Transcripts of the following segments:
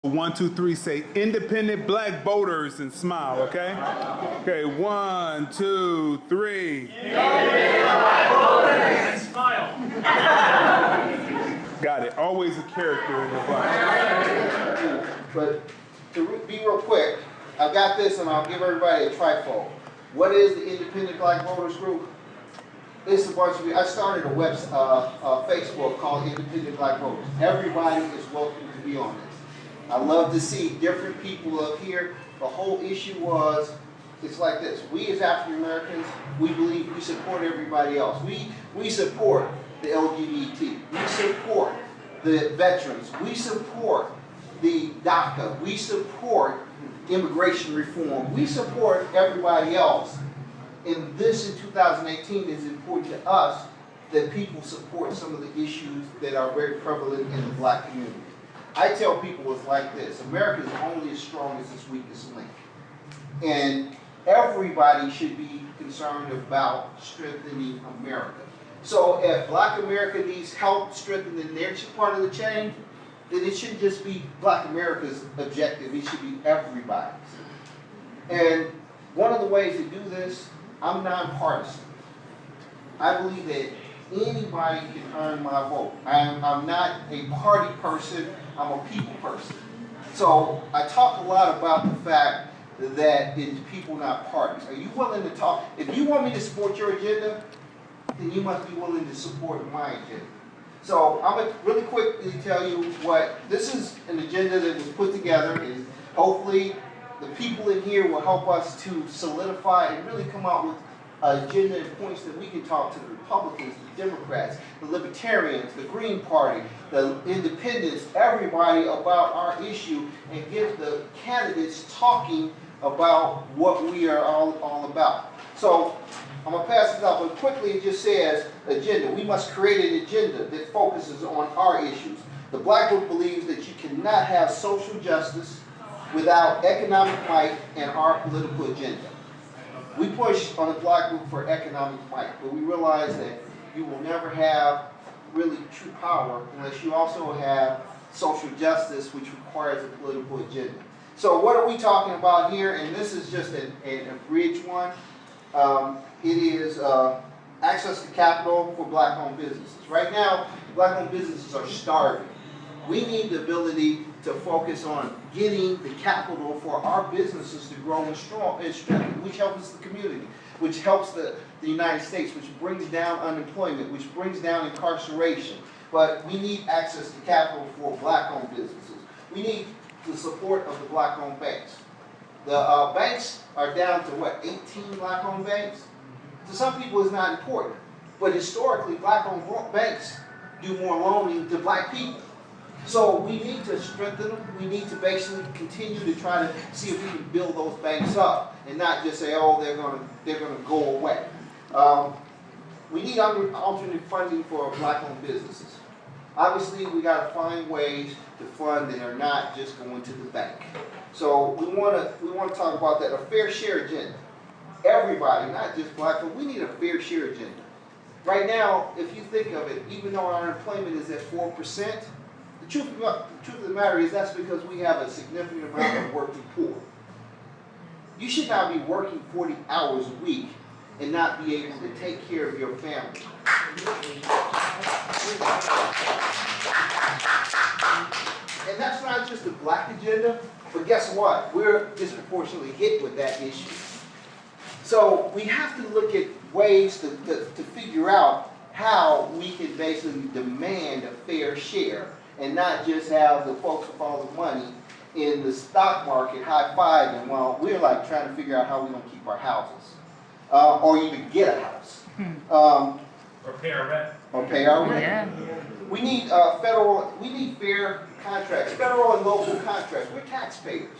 1, 2, 3, say independent black voters and smile, okay? Okay, 1, 2, 3. Independent black voters and smile. Got it. Always a character in the black. But to be real quick, I got this and I'll give everybody a trifold. What is the Independent Black Voters Group? It's a bunch of you. I started a Facebook called Independent Black Voters. Everybody is welcome to be on this. I love to see different people up here. The whole issue was, it's like this. We as African Americans, we believe we support everybody else. We support the LGBT. We support the veterans. We support the DACA. We support immigration reform. We support everybody else. And this in 2018 is important to us that people support some of the issues that are very prevalent in the black community. I tell people it's like this. America is only as strong as its weakest link. And everybody should be concerned about strengthening America. So if black America needs help strengthening their part of the chain, then it shouldn't just be black America's objective, it should be everybody's. And one of the ways to do this, I'm nonpartisan. I believe that anybody can earn my vote. I'm not a party person, I'm a people person. So I talk a lot about the fact that it's people, not parties. Are you willing to talk? If you want me to support your agenda, then you must be willing to support my agenda. So I'm going to really quickly tell you what, this is an agenda that was put together, and hopefully the people in here will help us to solidify and really come out with an agenda and points that we can talk to the Republicans, the Democrats, the Libertarians, the Green Party, the Independents, everybody about our issue, and get the candidates talking about what we are all about. So I'm going to pass this out, but quickly it just says agenda. We must create an agenda that focuses on our issues. The BlackBook believes that you cannot have social justice without economic might and our political agenda. We push on the BlackBook for economic might, but we realize that you will never have really true power unless you also have social justice, which requires a political agenda. So what are we talking about here? And this is just an abridged one. It is access to capital for black-owned businesses. Right now, black-owned businesses are starving. We need the ability to focus on getting the capital for our businesses to grow and strengthen, which helps the community, which helps the United States, which brings down unemployment, which brings down incarceration. But we need access to capital for black-owned businesses. We need the support of the black-owned banks. The banks are down to what, 18 black-owned banks? To some people it's not important, but historically black-owned banks do more loaning to black people. So we need to strengthen them. We need to basically continue to try to see if we can build those banks up and not just say, oh, they're gonna go away. We need alternate funding for black-owned businesses. Obviously, we got to find ways to fund that are not just going to the bank. So we want to talk about that, a fair share agenda. Everybody, not just black people, we need a fair share agenda. Right now, if you think of it, even though our unemployment is at 4%, the truth of the matter is that's because we have a significant amount of working poor. You should not be working 40 hours a week and not be able to take care of your family. And that's not just a black agenda, but guess what? We're disproportionately hit with that issue. So we have to look at ways to figure out how we can basically demand a fair share and not just have the folks with all the money in the stock market high-fiving while we're like trying to figure out how we're going to keep our houses or even get a house. Or pay our rent. Or pay our rent. Yeah. We need we need fair contracts, federal and local contracts. We're taxpayers.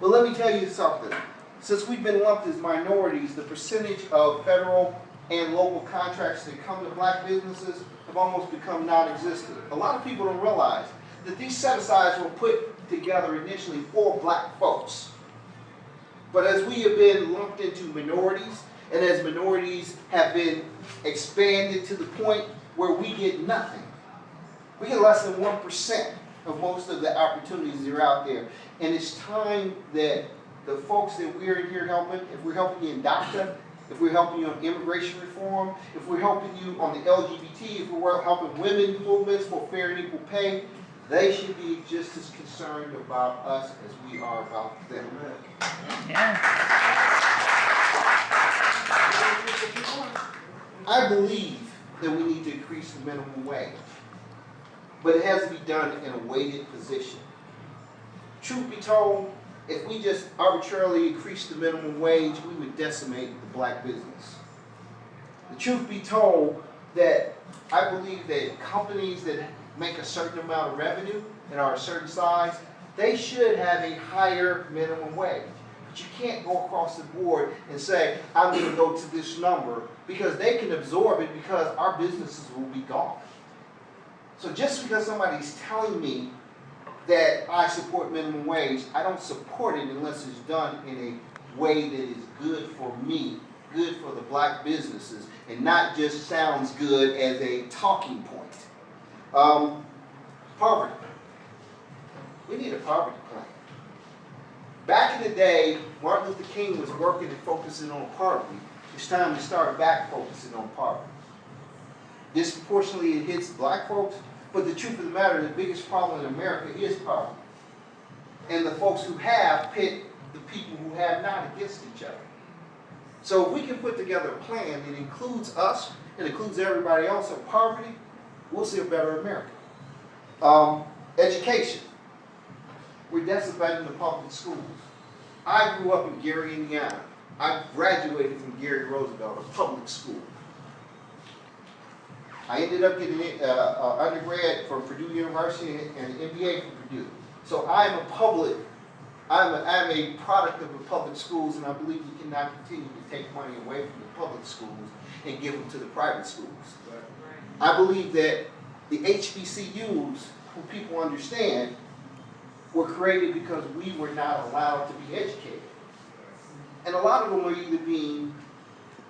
But let me tell you something. Since we've been lumped as minorities, the percentage of federal and local contracts that come to black businesses have almost become non-existent. A lot of people don't realize that these set-asides were put together initially for black folks. But as we have been lumped into minorities, and as minorities have been expanded to the point where we get nothing, we get less than 1% of most of the opportunities that are out there. And it's time that the folks that we're in here helping, if we're helping you in DACA, if we're helping you on immigration reform, if we're helping you on the LGBT, if we're helping women movements for fair and equal pay, they should be just as concerned about us as we are about them. I believe that we need to increase the minimum wage, but it has to be done in a weighted position. Truth be told, if we just arbitrarily increase the minimum wage, we would decimate the black business. The truth be told, that I believe that companies that make a certain amount of revenue and are a certain size, they should have a higher minimum wage. But you can't go across the board and say, I'm going to go to this number, because they can absorb it, because our businesses will be gone. So just because somebody's telling me that I support minimum wage, I don't support it unless it's done in a way that is good for me, good for the black businesses, and not just sounds good as a talking point. Poverty. We need a poverty plan. Back in the day, Martin Luther King was working and focusing on poverty. It's time to start back focusing on poverty. Disproportionately, it hits black folks, but the truth of the matter, the biggest problem in America is poverty. And the folks who have pit the people who have not against each other. So if we can put together a plan that includes us, and includes everybody else in poverty, we'll see a better America. Education. We're decimating the public schools. I grew up in Gary, Indiana. I graduated from Gary Roosevelt, a public school. I ended up getting an undergrad from Purdue University and an MBA from Purdue. So I'm a product of the public schools, and I believe we cannot continue to take money away from the public schools and give them to the private schools. I believe that the HBCUs, who people understand, were created because we were not allowed to be educated. And a lot of them are either being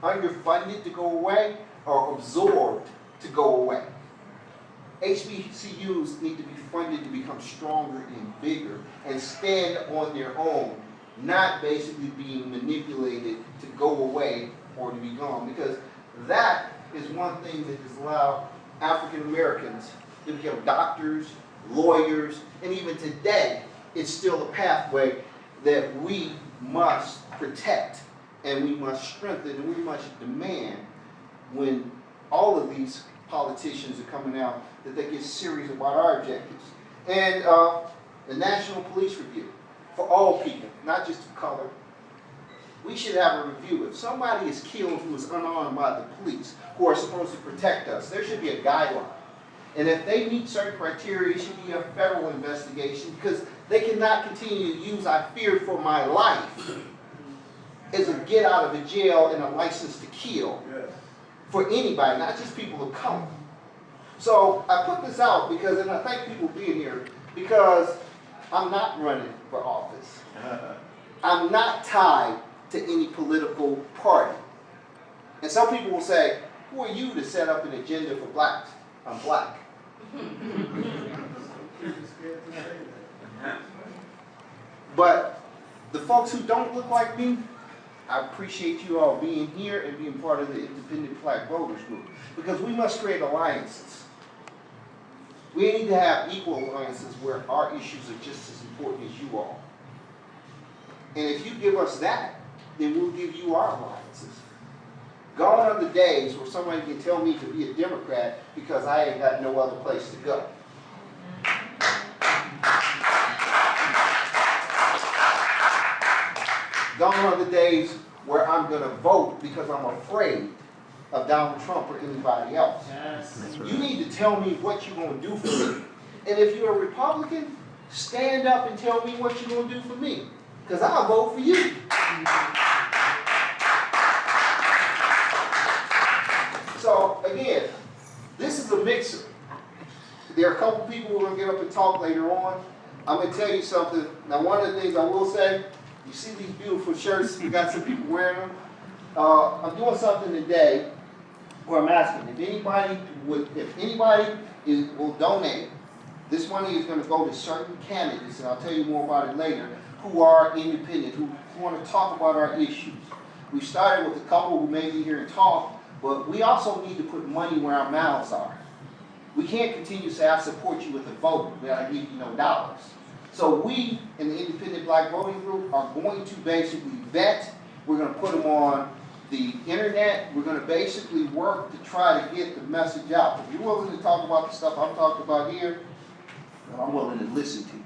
underfunded to go away or absorbed to go away. HBCUs need to be funded to become stronger and bigger and stand on their own, not basically being manipulated to go away or to be gone. Because that is one thing that has allowed African Americans to become doctors, lawyers, and even today, it's still a pathway that we must protect and we must strengthen and we must demand when all of these politicians are coming out that they get serious about our objectives. And the National Police Review for all people, not just of color. We should have a review. If somebody is killed who is unarmed by the police, who are supposed to protect us, there should be a guideline. And if they meet certain criteria, it should be a federal investigation, because they cannot continue to use "I fear for my life" as a get out of the jail and a license to kill for anybody, not just people of color. So I put this out because, and I thank people being here, because I'm not running for office. I'm not tied to any political party. And some people will say, who are you to set up an agenda for blacks? I'm black. But the folks who don't look like me, I appreciate you all being here and being part of the Independent Black Voters Group, because we must create alliances. We need to have equal alliances where our issues are just as important as you all. And if you give us that, then we'll give you our alliances. Gone are the days where somebody can tell me to be a Democrat because I ain't got no other place to go. Gone are the days where I'm going to vote because I'm afraid of Donald Trump or anybody else. Yes. You need to tell me what you're going to do for me. And if you're a Republican, stand up and tell me what you're going to do for me, because I'll vote for you. So again, this is a mixer. There are a couple people who are going to get up and talk later on. I'm going to tell you something. Now, one of the things I will say, you see these beautiful shirts, we got some people wearing them. I'm doing something today where I'm asking if anybody will donate This money is going to go to certain candidates, and I'll tell you more about it later, who are independent, who want to talk about our issues. We started with a couple who may be here and talk, but we also need to put money where our mouths are. We can't continue to say, I support you with a vote, but I give you no dollars. So we, in the Independent Black Voting Group, are going to basically vet. We're going to put them on the internet. We're going to basically work to try to get the message out. If you're willing to talk about the stuff I'm talking about here, then I'm willing to listen to you.